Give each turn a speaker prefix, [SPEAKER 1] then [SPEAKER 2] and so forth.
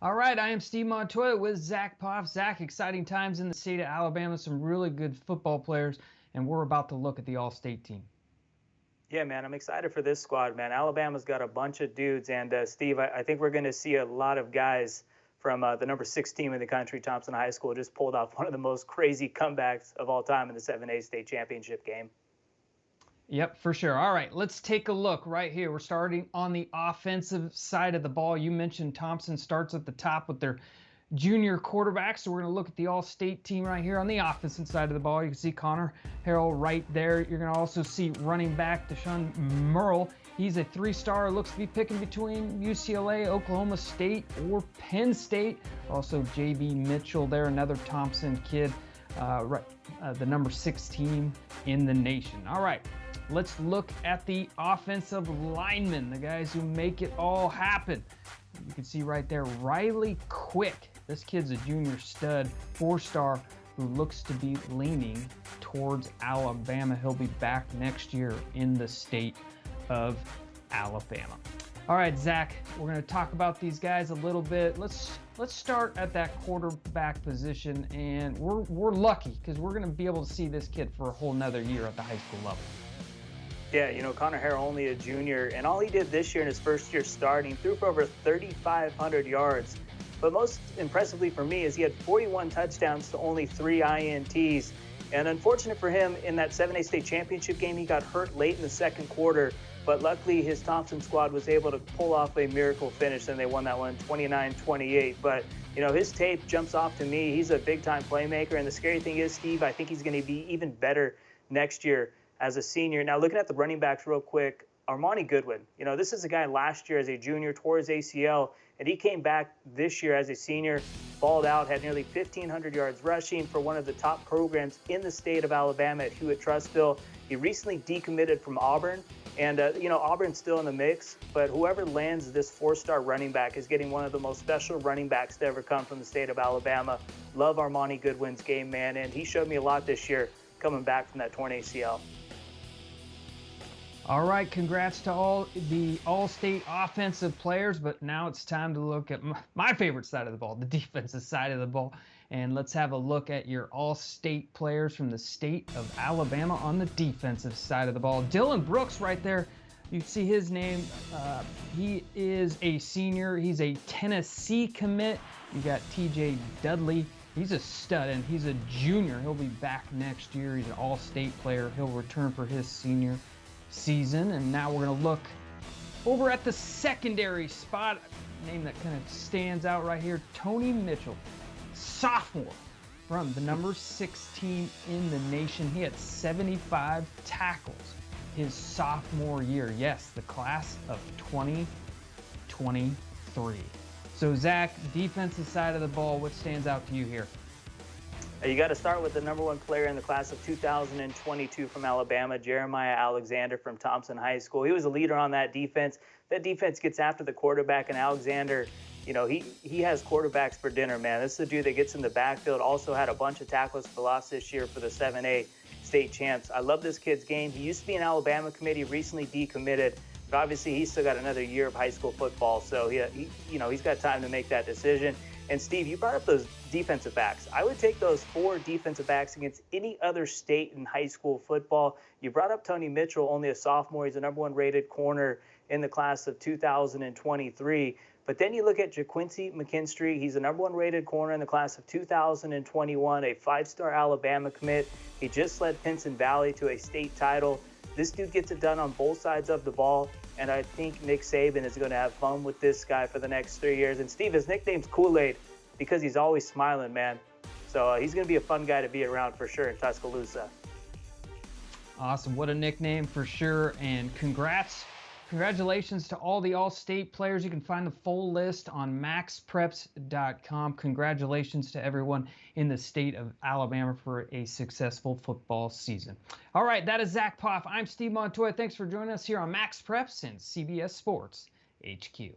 [SPEAKER 1] All right, I am Steve Montoya with Zack Poff. Zack, exciting times in the state of Alabama, some really good football players, and we're about to look at the All-State team.
[SPEAKER 2] Yeah, man, I'm excited for this squad, man. Alabama's got a bunch of dudes, and Steve, I think we're going to see a lot of guys from the number 6 team in the country, Thompson High School, just pulled off one of the most crazy comebacks of all time in the 7A state championship game.
[SPEAKER 1] Yep, for sure. All right, let's take a look right here. We're starting on the offensive side of the ball. You mentioned Thompson starts at the top with their junior quarterback. So we're going to look at the All-State team right here on the offensive side of the ball. You can see Connor Harrell right there. You're going to also see running back Deshaun Merle. He's a 3-star, looks to be picking between UCLA, Oklahoma State, or Penn State. Also J.B. Mitchell there, another Thompson kid, the number 6 team in the nation. All right. Let's look at the offensive linemen, the guys who make it all happen. You can see right there, Riley Quick. This kid's a junior stud, 4-star, who looks to be leaning towards Alabama. He'll be back next year in the state of Alabama. All right, Zack, we're going to talk about these guys a little bit. Let's start at that quarterback position, and we're lucky because we're going to be able to see this kid for a whole nother year at the high school level.
[SPEAKER 2] Yeah, Connor Harrell, only a junior, and all he did this year in his first year starting, threw for over 3,500 yards. But most impressively for me is he had 41 touchdowns to only 3 INTs. And unfortunate for him, in that 7A state championship game, he got hurt late in the second quarter. But luckily, his Thompson squad was able to pull off a miracle finish, and they won that one 29-28. But, his tape jumps off to me. He's a big-time playmaker. And the scary thing is, Steve, I think he's going to be even better next year as a senior. Now, looking at the running backs real quick, Armani Goodwin. This is a guy last year as a junior tore his ACL, and he came back this year as a senior, balled out, had nearly 1,500 yards rushing for one of the top programs in the state of Alabama at Hewitt-Trussville. He recently decommitted from Auburn, and, Auburn's still in the mix, but whoever lands this 4-star running back is getting one of the most special running backs to ever come from the state of Alabama. Love Armani Goodwin's game, man, and he showed me a lot this year coming back from that torn ACL.
[SPEAKER 1] All right, congrats to all the All-State offensive players, but now it's time to look at my favorite side of the ball, the defensive side of the ball. And let's have a look at your All-State players from the state of Alabama on the defensive side of the ball. Dylan Brooks right there, you see his name. He is a senior. He's a Tennessee commit. You got TJ Dudley. He's a stud, and he's a junior. He'll be back next year. He's an All-State player. He'll return for his senior season. And now we're going to look over at the secondary spot, a name that kind of stands out right here, Tony Mitchell, sophomore from the number 6 team in the nation. He had 75 tackles his sophomore year. Yes, the class of 2023. So Zack, defensive side of the ball, what stands out to you here?
[SPEAKER 2] You got to start with the number 1 player in the class of 2022 from Alabama, Jeremiah Alexander from Thompson High School. He was a leader on that defense. That defense gets after the quarterback, and Alexander, he has quarterbacks for dinner, man. This is a dude that gets in the backfield, also had a bunch of tackles for loss this year for the 7A state champs. I love this kid's game. He used to be an Alabama committee, recently decommitted, but obviously he's still got another year of high school football, so he's got time to make that decision. And Steve, you brought up those defensive backs. I would take those 4 defensive backs against any other state in high school football. You brought up Tony Mitchell, only a sophomore. He's the number 1 rated corner in the class of 2023. But then you look at JaQuincy McKinstry. He's the number 1 rated corner in the class of 2021, a 5-star Alabama commit. He just led Pinson Valley to a state title. This dude gets it done on both sides of the ball, and I think Nick Saban is going to have fun with this guy for the next 3 years. And Steve, his nickname's Kool-Aid because he's always smiling, man. So he's going to be a fun guy to be around for sure in Tuscaloosa.
[SPEAKER 1] Awesome. What a nickname for sure. And congratulations to all the All-State players. You can find the full list on MaxPreps.com. Congratulations to everyone in the state of Alabama for a successful football season. All right, that is Zack Poff. I'm Steve Montoya. Thanks for joining us here on MaxPreps and CBS Sports HQ.